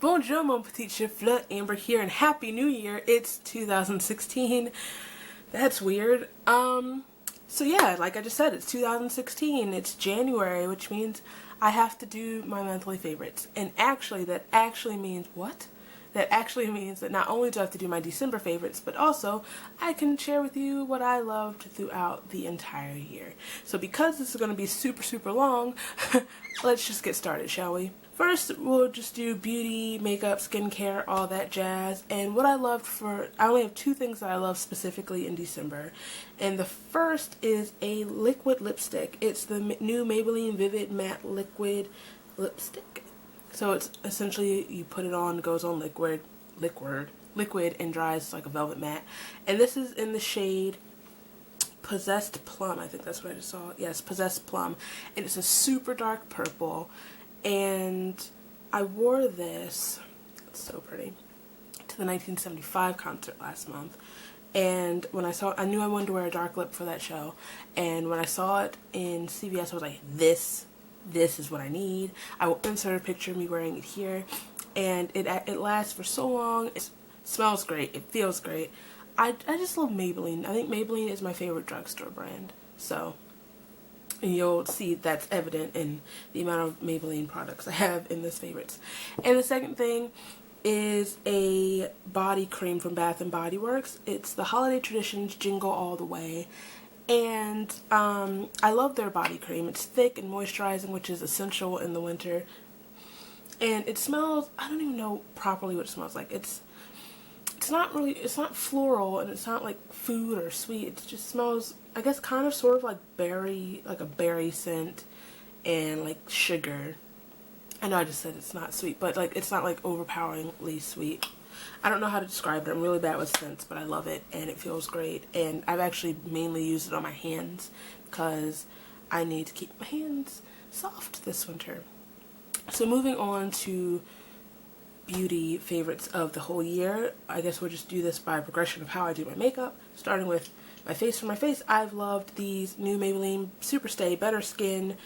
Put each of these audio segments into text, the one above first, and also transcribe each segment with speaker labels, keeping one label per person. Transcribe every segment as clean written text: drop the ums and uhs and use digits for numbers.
Speaker 1: Bonjour mon petit chef-fleur, Amber here, and Happy New Year. It's 2016. That's weird. So yeah, like I just said, it's 2016. It's January, which means I have to do my monthly favorites. And actually, that actually means what? That actually means that not only do I have to do my December favorites, but also I can share with you what I loved throughout the entire year. So because this is going to be super long, let's just get started, shall we? First, we'll just do beauty, makeup, skincare, all that jazz. And what I loved I only have two things that I love specifically in December. And the first is a liquid lipstick. It's the new Maybelline Vivid Matte Liquid Lipstick. So it's essentially, you put it on, it goes on liquid, and dries like a velvet matte. And this is in the shade Possessed Plum. I think that's what I just saw. Yes, Possessed Plum. And it's a super dark purple. And I wore this, it's so pretty, to the 1975 concert last month. And when I saw it, I knew I wanted to wear a dark lip for that show. And when I saw it in CVS, I was like, this is what I need. I will insert a picture of me wearing it here. And it lasts for so long. It smells great. It feels great. I just love Maybelline. I think Maybelline is my favorite drugstore brand. So, and you'll see that's evident in the amount of Maybelline products I have in this favorites. And the second thing is a body cream from Bath & Body Works. It's the Holiday Traditions Jingle All the Way. And I love their body cream. It's thick and moisturizing, which is essential in the winter. And it smells, I don't even know properly what it smells like. It's not floral, and it's not like food or sweet. It just smells, I guess, kind of sort of like a berry scent and like sugar. I know I just said it's not sweet, but like it's not like overpoweringly sweet. I don't know how to describe it. I'm really bad with scents, but I love it and it feels great. And I've actually mainly used it on my hands because I need to keep my hands soft this winter. So moving on to beauty favorites of the whole year. I guess we'll just do this by progression of how I do my makeup. Starting with my face. For my face, I've loved these new Maybelline Superstay Better Skin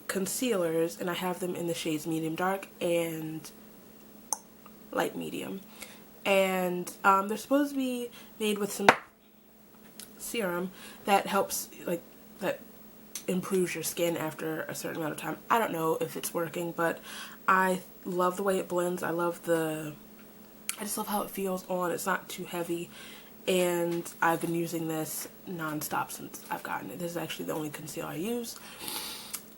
Speaker 1: concealers, and I have them in the shades medium dark and light medium. And they're supposed to be made with some serum that helps, like, that improves your skin after a certain amount of time. I don't know if it's working, but I love the way it blends. I just love how it feels on. It's not too heavy, and I've been using this non-stop since I've gotten it. This is actually the only concealer I use.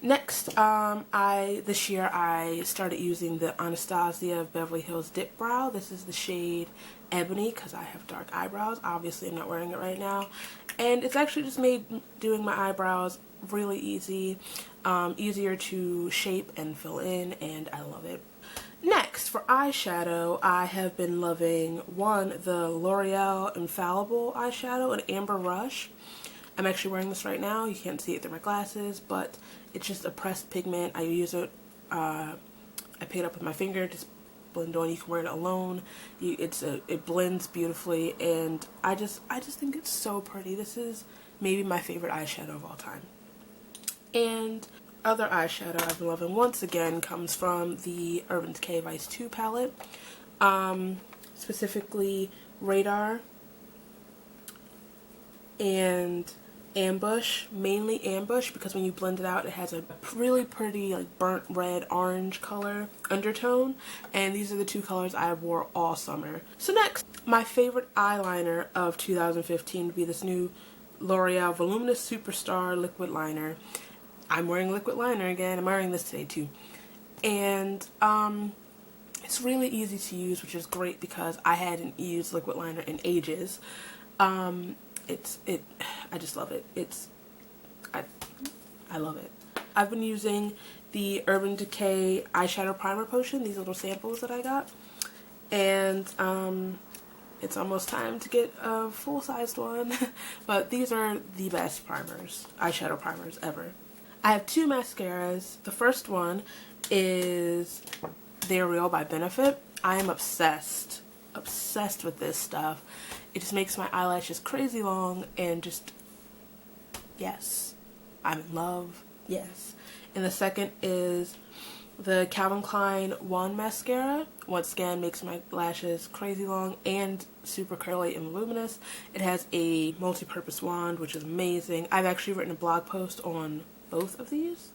Speaker 1: Next, this year I started using the Anastasia Beverly Hills Dip Brow. This is the shade Ebony because I have dark eyebrows. Obviously, I'm not wearing it right now. And it's actually just made doing my eyebrows really easy, easier to shape and fill in, and I love it. Next, for eyeshadow, I have been loving the L'Oreal Infallible eyeshadow in Amber Rush. I'm actually wearing this right now. You can't see it through my glasses, but it's just a pressed pigment. I use it, I pick it up with my finger, just blend on. You can wear it alone. It blends beautifully, and I just think it's so pretty. This is maybe my favorite eyeshadow of all time. And other eyeshadow I've been loving once again comes from the Urban Decay Vice 2 palette, specifically Radar and Ambush, mainly Ambush, because when you blend it out it has a really pretty like burnt red orange color undertone, and these are the two colors I wore all summer. So next, my favorite eyeliner of 2015 would be this new L'Oreal Voluminous Superstar liquid liner. I'm wearing liquid liner again. I'm wearing this today too. And it's really easy to use, which is great because I hadn't used liquid liner in ages. I just love it. I love it. I've been using the Urban Decay eyeshadow primer potion, these little samples that I got, and it's almost time to get a full-sized one. But these are the best eyeshadow primers ever. I have two mascaras. The first one is They're Real by Benefit. I am obsessed with this stuff. It just makes my eyelashes crazy long, and just, yes, I'm in love, yes. And the second is the Calvin Klein Wand Mascara. Once again, makes my lashes crazy long and super curly and voluminous. It has a multi-purpose wand, which is amazing. I've actually written a blog post on both of these.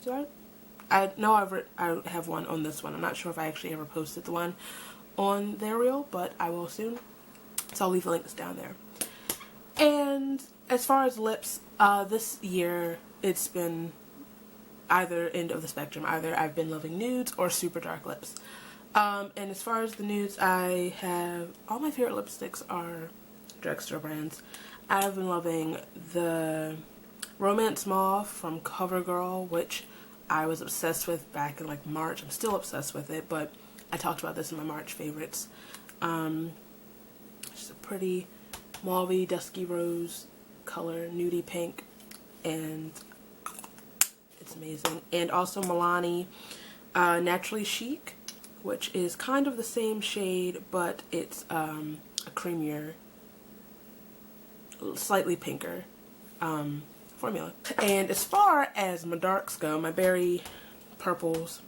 Speaker 1: I know I have one on this one. I'm not sure if I actually ever posted the one on their reel, but I will soon. So I'll leave the links down there. And as far as lips, this year it's been either end of the spectrum. Either I've been loving nudes or super dark lips. And as far as the nudes, I have, all my favorite lipsticks are drugstore brands. I've been loving the Romance Mauve from CoverGirl, which I was obsessed with back in like March. I'm still obsessed with it, but I talked about this in my March favorites. Just a pretty mauvey, dusky rose color, nudie pink, and it's amazing. And also Milani Naturally Chic, which is kind of the same shade, but it's a creamier, slightly pinker formula. And as far as my darks go, my berry purples,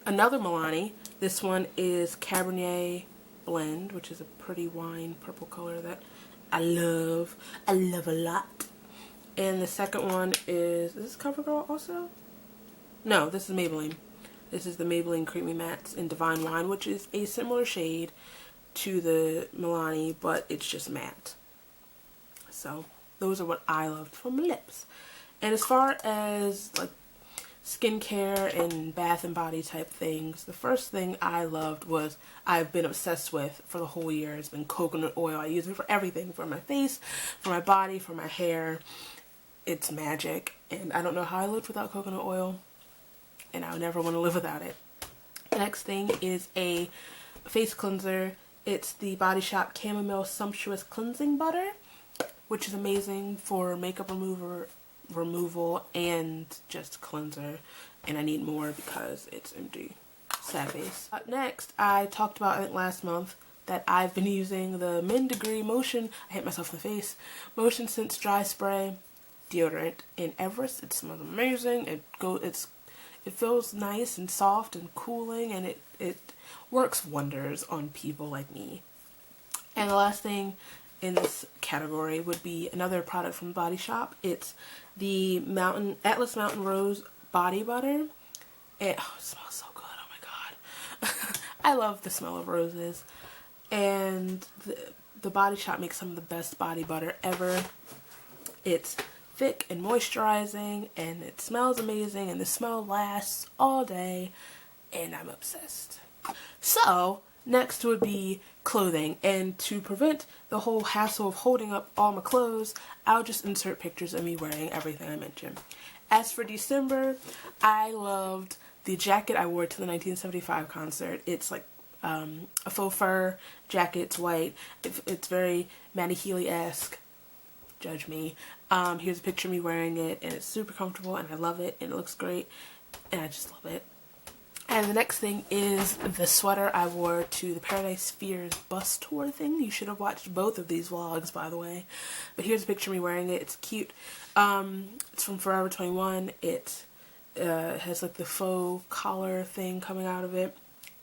Speaker 1: another Milani. This one is Cabernet Blend, which is a pretty wine purple color that I love a lot. And the second one is this CoverGirl also? No, this is Maybelline. This is the Maybelline Creamy Mattes in Divine Wine, which is a similar shade to the Milani, but it's just matte. So those are what I loved from lips. And as far as like skincare and bath and body type things, the first thing I loved was, I've been obsessed with for the whole year, has been coconut oil. I use it for everything, for my face, for my body, for my hair. It's magic, and I don't know how I lived without coconut oil, and I would never want to live without it. The next thing is a face cleanser. It's the Body Shop Chamomile Sumptuous Cleansing Butter, which is amazing for makeup removal and just cleanser, and I need more because it's empty. Sad face. Next, I talked about, I think last month, that I've been using the Min Degree Motion, I hit myself in the face, Motion Sense Dry Spray deodorant in Everest. It smells amazing. It feels nice and soft and cooling, and it works wonders on people like me. And the last thing in this category would be another product from Body Shop. It's the Atlas Mountain Rose Body Butter. It smells so good. Oh my god. I love the smell of roses. And the Body Shop makes some of the best body butter ever. It's thick and moisturizing, and it smells amazing, and the smell lasts all day, and I'm obsessed. So next would be clothing, and to prevent the whole hassle of holding up all my clothes, I'll just insert pictures of me wearing everything I mentioned. As for December, I loved the jacket I wore to the 1975 concert. It's like a faux fur jacket. It's white. It's very Matty Healy-esque. Judge me. Here's a picture of me wearing it, and it's super comfortable, and I love it, and it looks great, and I just love it. And the next thing is the sweater I wore to the Paradise Fears bus tour thing. You should have watched both of these vlogs, by the way. But here's a picture of me wearing it. It's cute. It's from Forever 21. It has like the faux collar thing coming out of it,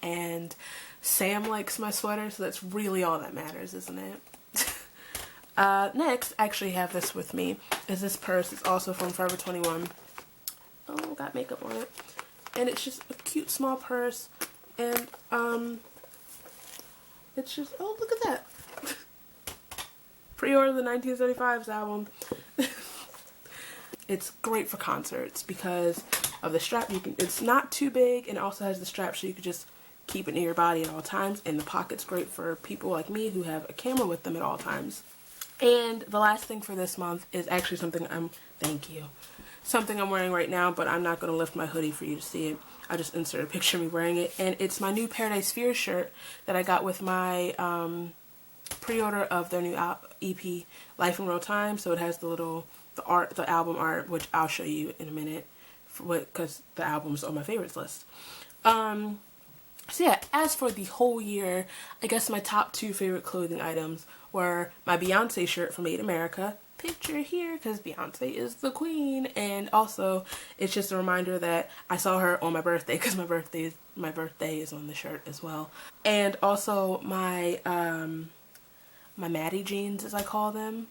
Speaker 1: and Sam likes my sweater, so that's really all that matters, isn't it? Next, I actually have this with me, is this purse. It's also from Forever 21. Oh, got makeup on it. And it's just a cute small purse, and it's just, oh, look at that. Pre-order the 1975's album. It's great for concerts because of the strap. It's not too big, and it also has the strap so you can just keep it near your body at all times, and the pocket's great for people like me who have a camera with them at all times. And the last thing for this month is actually something something I'm wearing right now, but I'm not going to lift my hoodie for you to see it. I just insert a picture of me wearing it, and it's my new Paradise Fears shirt that I got with my pre-order of their new EP, Life in Real Time. So it has the album art, which I'll show you in a minute, because the album's on my favorites list. So yeah, as for the whole year, I guess my top 2 favorite clothing items were my Beyonce shirt from Made in America, picture here because Beyonce is the queen. And also, it's just a reminder that I saw her on my birthday because my birthday is on the shirt as well. And also my my Maddie jeans, as I call them.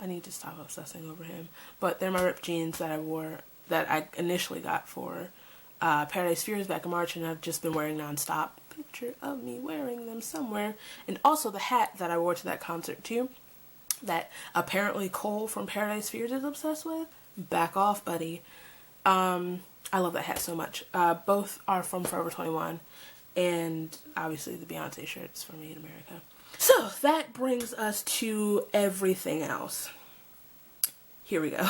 Speaker 1: I need to stop obsessing over him. But they're my ripped jeans that I wore, that I initially got for Paradise Fears back in March, and I've just been wearing nonstop. Picture of me wearing them somewhere. And also the hat that I wore to that concert too, that apparently Cole from Paradise Fears is obsessed with. Back off, buddy. I love that hat so much. Both are from Forever 21, and obviously the Beyonce shirts for Made in America. So that brings us to everything else. Here we go.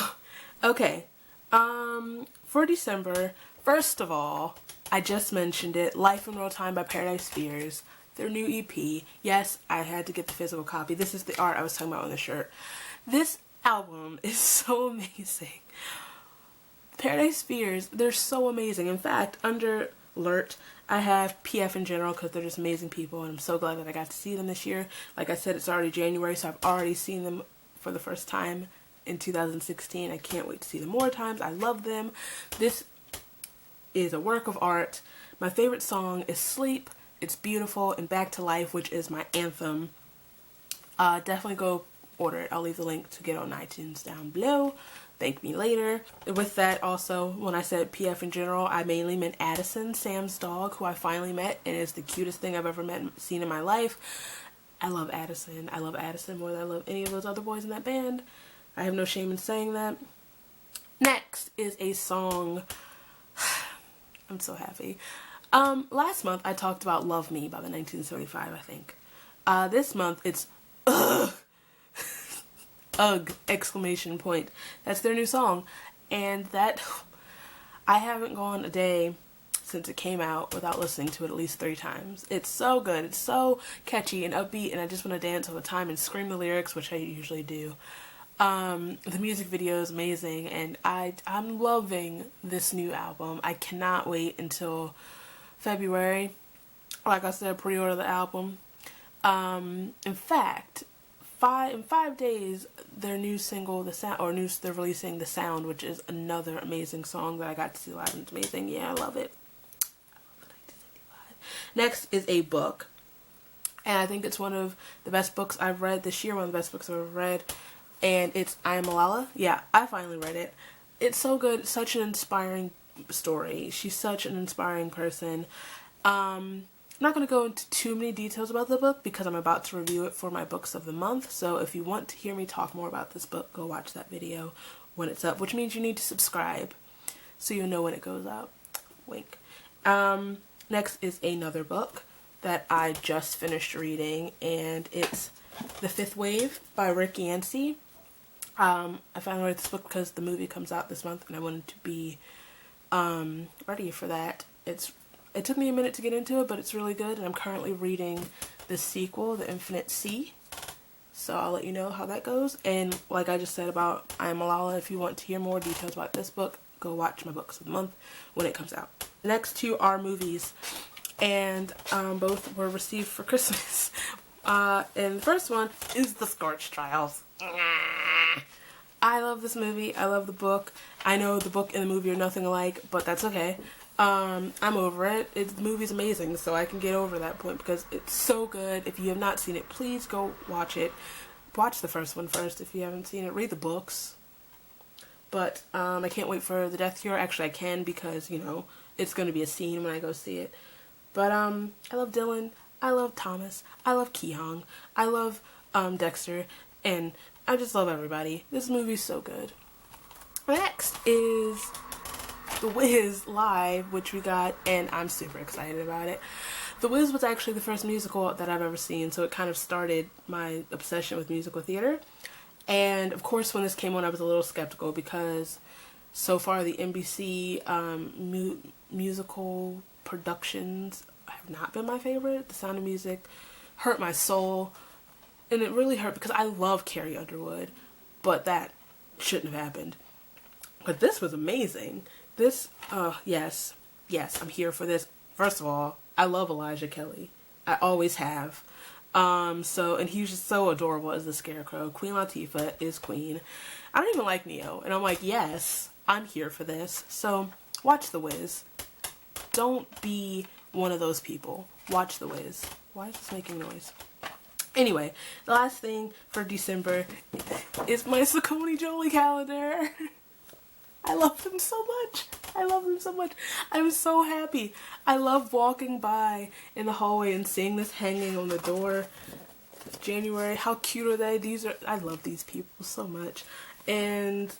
Speaker 1: Okay, for December, first of all, I just mentioned it, Life in Real Time by Paradise Fears, their new EP. Yes, I had to get the physical copy. This is the art I was talking about on the shirt. This album is so amazing. Paradise Fears, they're so amazing. In fact, under Alert, I have PF in general because they're just amazing people, and I'm so glad that I got to see them this year. Like I said, it's already January, so I've already seen them for the first time in 2016. I can't wait to see them more times. I love them. This is a work of art. My favorite song is Sleep. It's beautiful, and Back to Life, which is my anthem. Definitely go order it. I'll leave the link to get on iTunes down below. Thank me later. With that, also, when I said PF in general, I mainly meant Addison, Sam's dog, who I finally met, and is the cutest thing I've ever seen in my life. I love Addison. I love Addison more than I love any of those other boys in that band. I have no shame in saying that. Next is a song. I'm so happy. Last month I talked about Love Me by the 1975, I think. This month it's Ugh! Ugh! Exclamation point. That's their new song. And that, I haven't gone a day since it came out without listening to it at least 3 times. It's so good. It's so catchy and upbeat, and I just want to dance all the time and scream the lyrics, which I usually do. The music video is amazing, and I'm loving this new album. I cannot wait until February. Like I said, pre-order the album. In fact, in 5 days, their new single, they're releasing The Sound, which is another amazing song that I got to see live, and it's amazing. Yeah, I love it. I love the 1975. Next is a book, and I think it's one of the best books I've read this year, one of the best books I've ever read, and it's I Am Malala. Yeah, I finally read it. It's so good. It's such an inspiring story. She's such an inspiring person. I'm not going to go into too many details about the book because I'm about to review it for my books of the month. So if you want to hear me talk more about this book, go watch that video when it's up, which means you need to subscribe so you'll know when it goes up. Wink. Next is another book that I just finished reading, and it's The Fifth Wave by Rick Yancey. I finally read this book because the movie comes out this month, and I wanted to be ready for that. It took me a minute to get into it, but it's really good, and I'm currently reading the sequel, The Infinite Sea, so I'll let you know how that goes. And like I just said about I Am Malala, if you want to hear more details about this book, go watch my books of the month when it comes out. The next 2 are movies, and both were received for Christmas. And the first one is The Scorch Trials. I love this movie. I love the book. I know the book and the movie are nothing alike, but that's okay. I'm over it. The movie's amazing, so I can get over that point because it's so good. If you have not seen it, please go watch it. Watch the first one first if you haven't seen it. Read the books. But I can't wait for The Death Cure. Actually, I can because, you know, it's going to be a scene when I go see it. But I love Dylan. I love Thomas. I love Ki-hong. I love Dexter. And I just love everybody. This movie's so good. Next is The Wiz live, which we got, and I'm super excited about it. The Wiz was actually the first musical that I've ever seen, so it kind of started my obsession with musical theater. And of course, when this came on, I was a little skeptical because so far the NBC musical productions have not been my favorite. The Sound of Music hurt my soul, and it really hurt because I love Carrie Underwood, but that shouldn't have happened. But this was amazing. This, yes, I'm here for this. First of all, I love Elijah Kelly. I always have. And he's just so adorable as the Scarecrow. Queen Latifah is Queen. I don't even like Neo, and I'm like, yes, I'm here for this. So watch The Wiz. Don't be one of those people. Watch The Wiz. Why is this making noise? Anyway, the last thing for December is my Saucony Jolie calendar. I love them so much. I love them so much. I'm so happy. I love walking by in the hallway and seeing this hanging on the door. January, how cute are they? I love these people so much. And,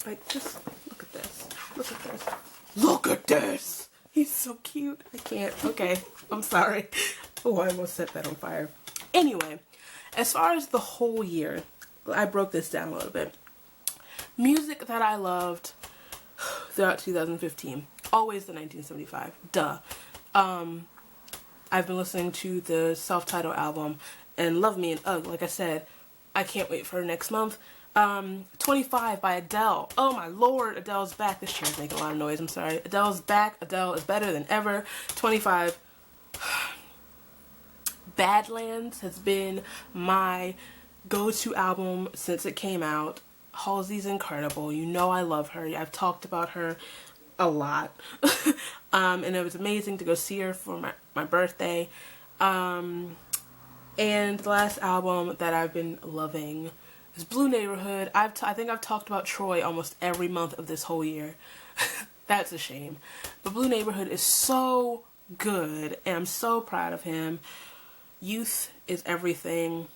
Speaker 1: like, just look at this. Look at this. Look at this! He's so cute. I can't. Okay, I'm sorry. Oh, I almost set that on fire. Anyway, as far as the whole year, I broke this down a little bit. Music that I loved throughout 2015. Always the 1975. Duh. I've been listening to the self-titled album and Love Me and Ugh. Like I said, I can't wait for next month. 25 by Adele. Oh my lord, Adele's back. This chair's making a lot of noise, I'm sorry. Adele's back. Adele is better than ever. 25. Badlands has been my go-to album since it came out. Halsey's incredible. You know I love her. I've talked about her a lot. And it was amazing to go see her for my birthday. And the last album that I've been loving is Blue Neighborhood. I think I've talked about Troy almost every month of this whole year. That's a shame. But Blue Neighborhood is so good, and I'm so proud of him. Youth is everything.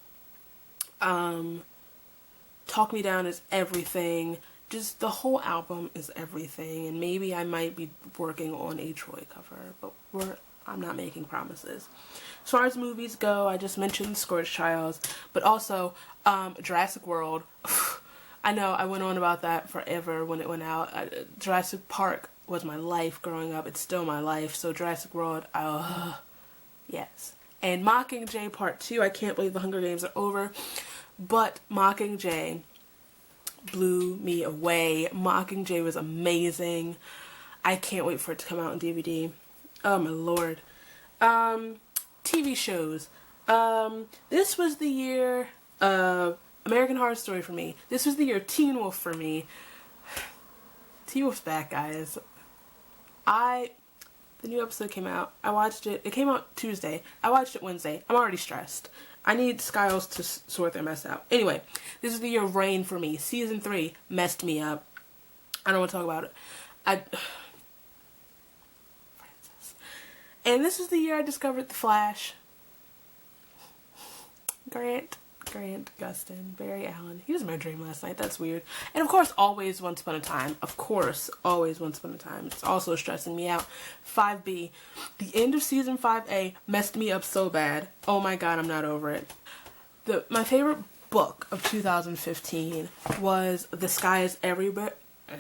Speaker 1: Talk Me Down is everything. Just the whole album is everything. And maybe I might be working on a Troy cover, but I'm not making promises. As far as movies go, I just mentioned Scorched Child, but also Jurassic World. I know I went on about that forever when it went out. Jurassic Park was my life growing up. It's still my life. So Jurassic World, yes. And Mockingjay Part 2. I can't believe the Hunger Games are over. But Mockingjay blew me away. Mockingjay was amazing. I can't wait for it to come out on DVD. Oh my lord. TV shows. This was the year of American Horror Story for me. This was the year of Teen Wolf for me. Teen Wolf's back, guys. The new episode came out. I watched it. It came out Tuesday. I watched it Wednesday. I'm already stressed. I need Skiles to sort their mess out. Anyway, this is the year of Rain for me. Season 3 messed me up. I don't want to talk about it. Francis. And this is the year I discovered The Flash. Grant Gustin, Barry Allen. He was in my dream last night. That's weird. And of course, Always Once Upon a Time. Of course, Always Once Upon a Time. It's also stressing me out. 5B. The end of season 5A messed me up so bad. Oh my god, I'm not over it. My favorite book of 2015 was The Sky is Everywhere by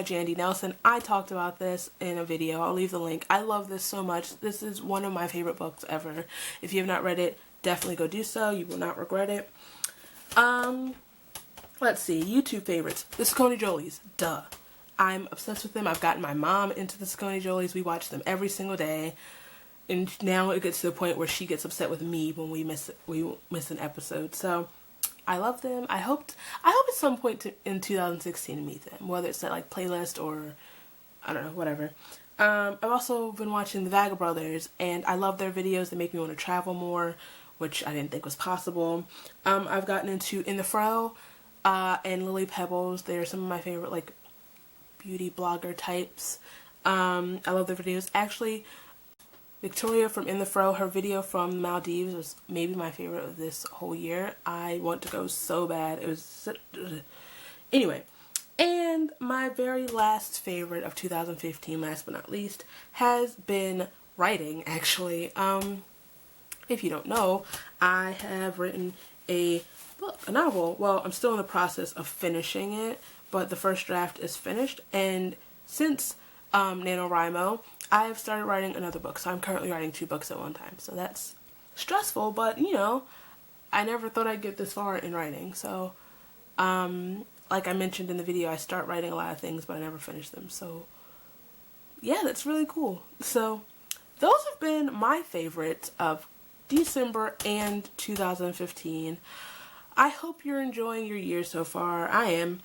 Speaker 1: Jandy Nelson. I talked about this in a video. I'll leave the link. I love this so much. This is one of my favorite books ever. If you have not read it, definitely go do so. You will not regret it. Let's see. YouTube favorites. The Saucony Jolies. Duh. I'm obsessed with them. I've gotten my mom into the Saucony Jolies. We watch them every single day. And now it gets to the point where she gets upset with me when we miss an episode. So I love them. I hope at some point in 2016 to meet them. Whether it's at like playlist or I don't know, whatever. I've also been watching the Vaga Brothers, and I love their videos. They make me want to travel more, which I didn't think was possible. I've gotten into In the Fro and Lily Pebbles. They're some of my favorite like beauty blogger types. I love their videos. Actually, Victoria from In the Fro, her video from the Maldives was maybe my favorite of this whole year. I want to go so bad. It was anyway. And my very last favorite of 2015, last but not least, has been writing, actually. If you don't know, I have written a book, a novel. Well, I'm still in the process of finishing it, but the first draft is finished. And since NaNoWriMo, I have started writing another book. So I'm currently writing 2 books at one time. So that's stressful, but you know, I never thought I'd get this far in writing. So, like I mentioned in the video, I start writing a lot of things, but I never finish them. So yeah, that's really cool. So those have been my favorites of December and 2015. I hope you're enjoying your year so far. I am.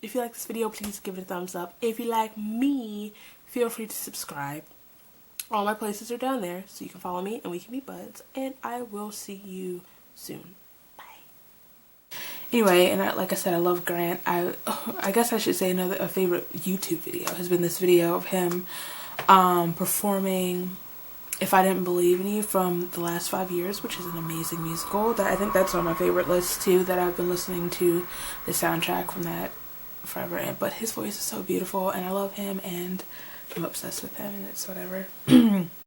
Speaker 1: If you like this video, please give it a thumbs up. If you like me, feel free to subscribe. All my places are down there, so you can follow me and we can be buds. And I will see you soon. Bye. Anyway, and like I said, I love Grant. I guess I should say a favorite YouTube video has been this video of him performing If I Didn't Believe in You from the last 5 years, which is an amazing musical. I think that's on my favorite list too, that I've been listening to the soundtrack from that forever. But his voice is so beautiful and I love him and I'm obsessed with him and it's whatever.